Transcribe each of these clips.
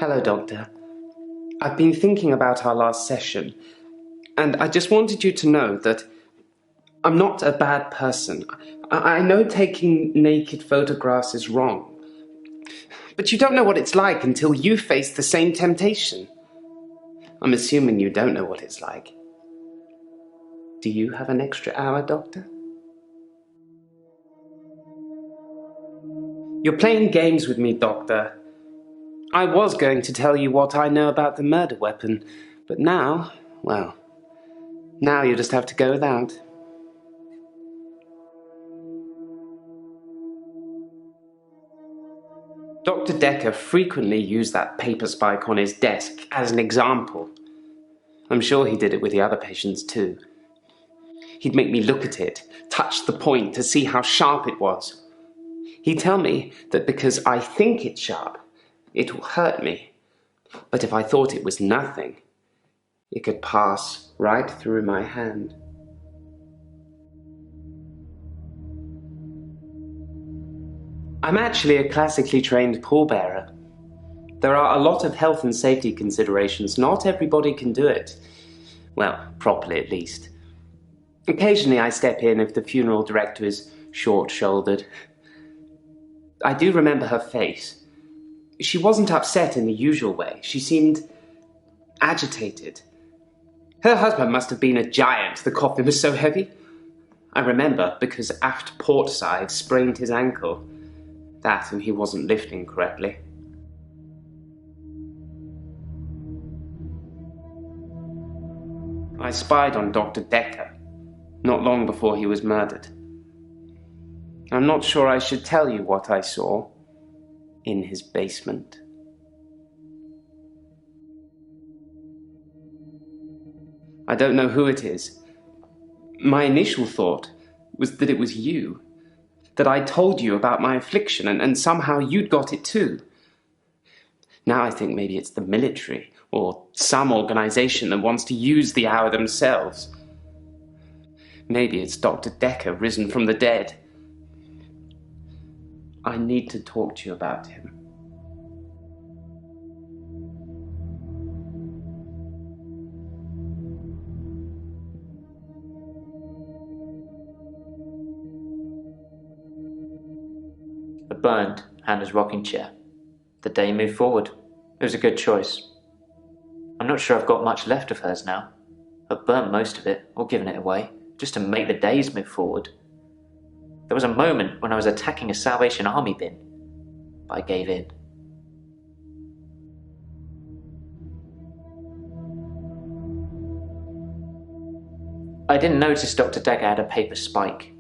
Hello, Doctor. I've been thinking about our last session, and I just wanted you to know that I'm not a bad person. I know taking naked photographs is wrong, but you don't know what it's like until you face the same temptation. I'm assuming you don't know what it's like. Do you have an extra hour, Doctor? You're playing games with me, Doctor. I was going to tell you what I know about the murder weapon, but now, well, now you just have to go without. Dr. Dekker frequently used that paper spike on his desk as an example. I'm sure he did it with the other patients too. He'd make me look at it, touch the point to see how sharp it was. He'd tell me that because I think it's sharp, it will hurt me. But if I thought it was nothing, it could pass right through my hand. I'm actually a classically trained pallbearer. There are a lot of health and safety considerations. Not everybody can do it. Well, properly at least. Occasionally I step in if the funeral director is short-shouldered. I do remember her face. She wasn't upset in the usual way. She seemed agitated. Her husband must have been a giant. The coffin was so heavy. I remember because aft port side sprained his ankle. That and he wasn't lifting correctly. I spied on Dr. Dekker not long before he was murdered. I'm not sure I should tell you what I saw in his basement. I don't know who it is. My initial thought was that it was you, that I told you about my affliction and somehow you'd got it too. Now I think maybe it's the military or some organization that wants to use the hour themselves. Maybe it's Dr. Dekker risen from the dead. I need to talk to you about him. I burned Hannah's rocking chair. The day moved forward. It was a good choice. I'm not sure I've got much left of hers now. I've burnt most of it, or given it away, just to make the days move forward. There was a moment when I was attacking a Salvation Army bin, but I gave in. I didn't notice Dr. Dekker had a paper spike.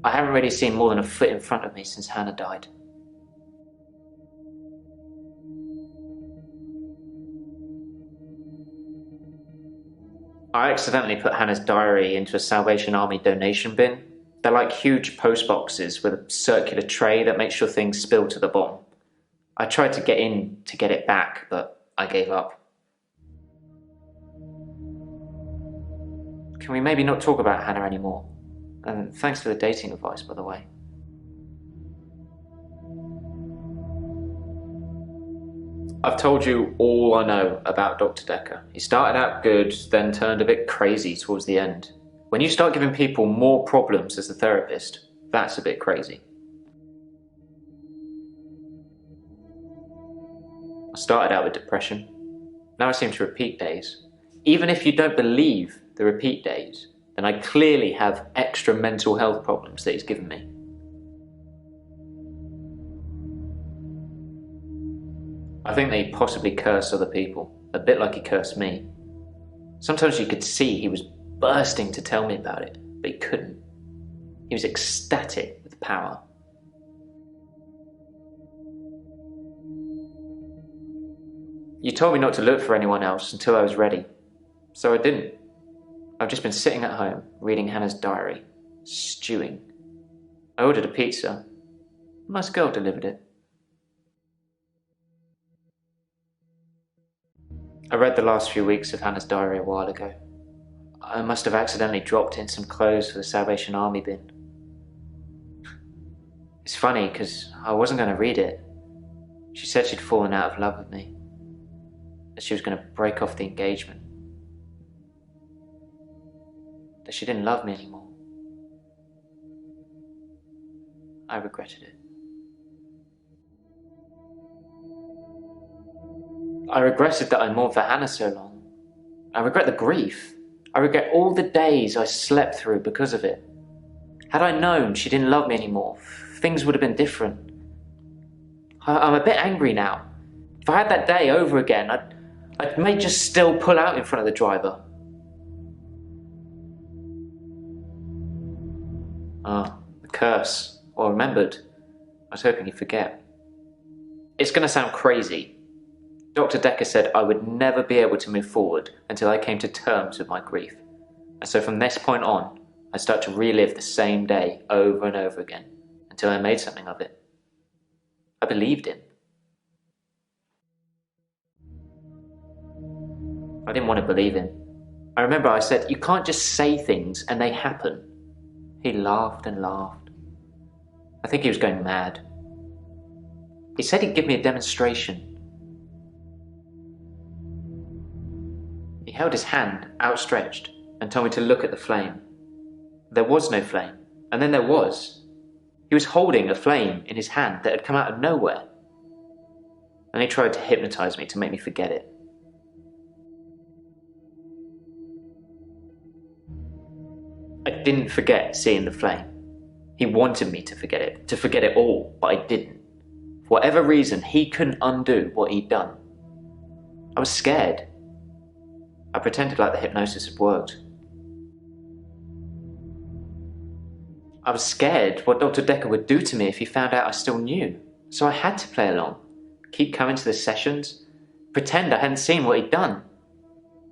I haven't really seen more than a foot in front of me since Hannah died. I accidentally put Hannah's diary into a Salvation Army donation bin. They're like huge post boxes with a circular tray that makes sure things spill to the bottom. I tried to get in to get it back, but I gave up. Can we maybe not talk about Hannah anymore? And thanks for the dating advice, by the way. I've told you all I know about Dr. Dekker. He started out good, then turned a bit crazy towards the end. When you start giving people more problems as a therapist, that's a bit crazy. I started out with depression. Now I seem to repeat days. Even if you don't believe the repeat days, then I clearly have extra mental health problems that he's given me. I think that he possibly cursed other people, a bit like he cursed me. Sometimes you could see he was bursting to tell me about it, but he couldn't. He was ecstatic with power. You told me not to look for anyone else until I was ready, so I didn't. I've just been sitting at home, reading Hannah's diary, stewing. I ordered a pizza. A nice girl delivered it. I read the last few weeks of Hannah's diary a while ago. I must have accidentally dropped in some clothes for the Salvation Army bin. It's funny, because I wasn't going to read it. She said she'd fallen out of love with me. that she was going to break off the engagement, that she didn't love me anymore. I regretted it. I regretted that I mourned for Hannah so long. I regret the grief. I regret all the days I slept through because of it. Had I known she didn't love me anymore, things would have been different. I'm a bit angry now. If I had that day over again, I may just still pull out in front of the driver. The curse. Well remembered. I was hoping you'd forget. It's going to sound crazy. Dr. Dekker said I would never be able to move forward until I came to terms with my grief. And so from this point on, I start to relive the same day over and over again until I made something of it. I believed him. I didn't want to believe him. I remember I said, "You can't just say things and they happen." He laughed and laughed. I think he was going mad. He said he'd give me a demonstration. He held his hand outstretched and told me to look at the flame. There was no flame, and then there was. He was holding a flame in his hand that had come out of nowhere. And he tried to hypnotize me to make me forget it. I didn't forget seeing the flame. He wanted me to forget it all, but I didn't. For whatever reason, he couldn't undo what he'd done. I was scared. I pretended like the hypnosis had worked. I was scared what Dr. Dekker would do to me if he found out I still knew. So I had to play along, keep coming to the sessions, pretend I hadn't seen what he'd done.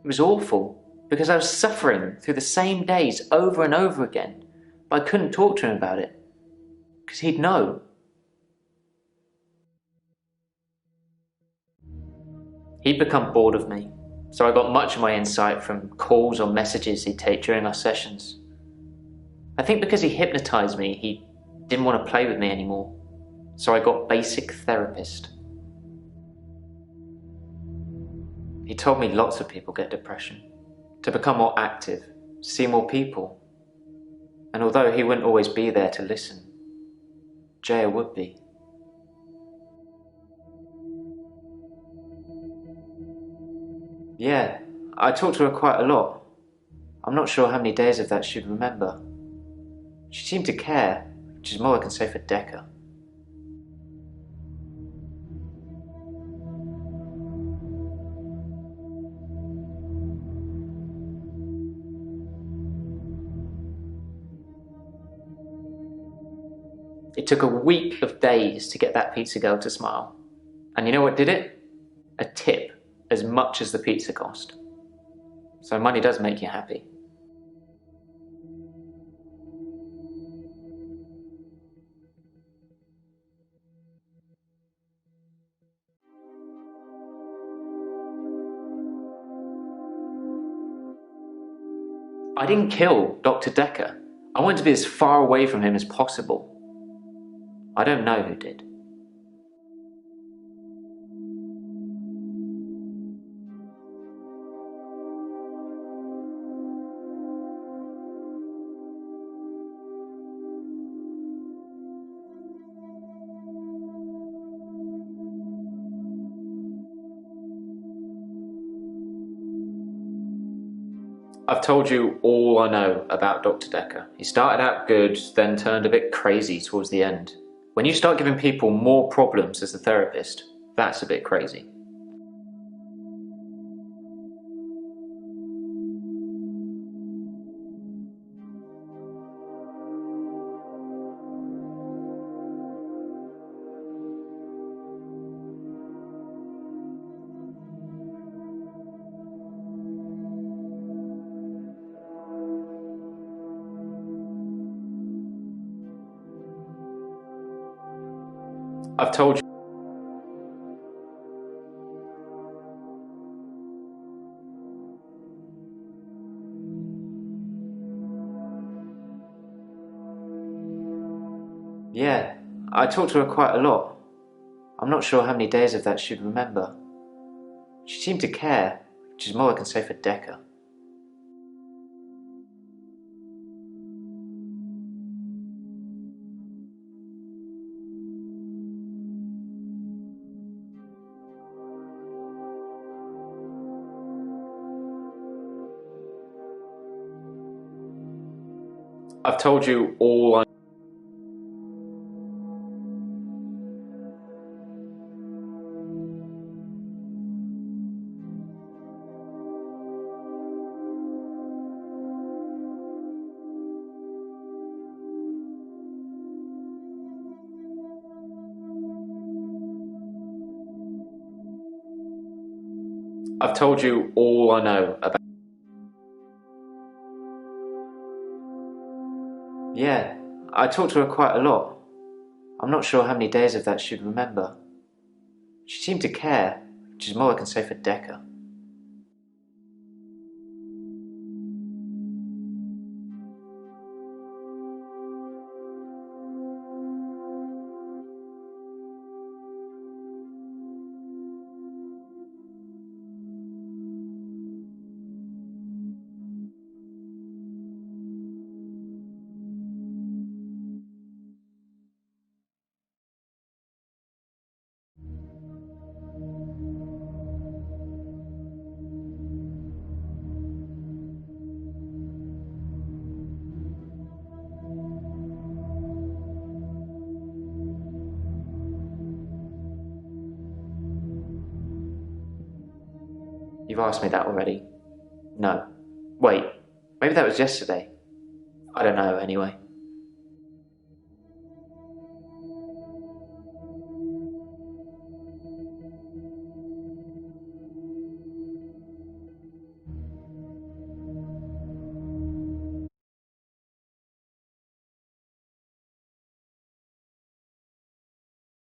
It was awful, because I was suffering through the same days over and over again, but I couldn't talk to him about it, because he'd know. He'd become bored of me, so I got much of my insight from calls or messages he'd take during our sessions. I think because he hypnotized me, he didn't want to play with me anymore, so I got basic therapist. He told me lots of people get depression, to become more active, see more people. And although he wouldn't always be there to listen, Jaya would be. Yeah, I talked to her quite a lot. I'm not sure how many days of that she'd remember. She seemed to care, which is more I can say for Dekker. It took a week of days to get that pizza girl to smile. And you know what did it? A tip, as much as the pizza cost. So money does make you happy. I didn't kill Dr. Dekker. I wanted to be as far away from him as possible. I don't know who did. I've told you all I know about Dr. Dekker. He started out good, then turned a bit crazy towards the end. When you start giving people more problems as a therapist, that's a bit crazy. I've told you. Yeah, I talked to her quite a lot. I'm not sure how many days of that she'd remember. She seemed to care, which is more I can say for Dekker. I've told you all I... I've told you all I know about... Yeah, I talked to her quite a lot. I'm not sure how many days of that she'd remember. She seemed to care, which is more I can say for Dekker. You've asked me that already. No. Wait, maybe that was yesterday. I don't know, anyway.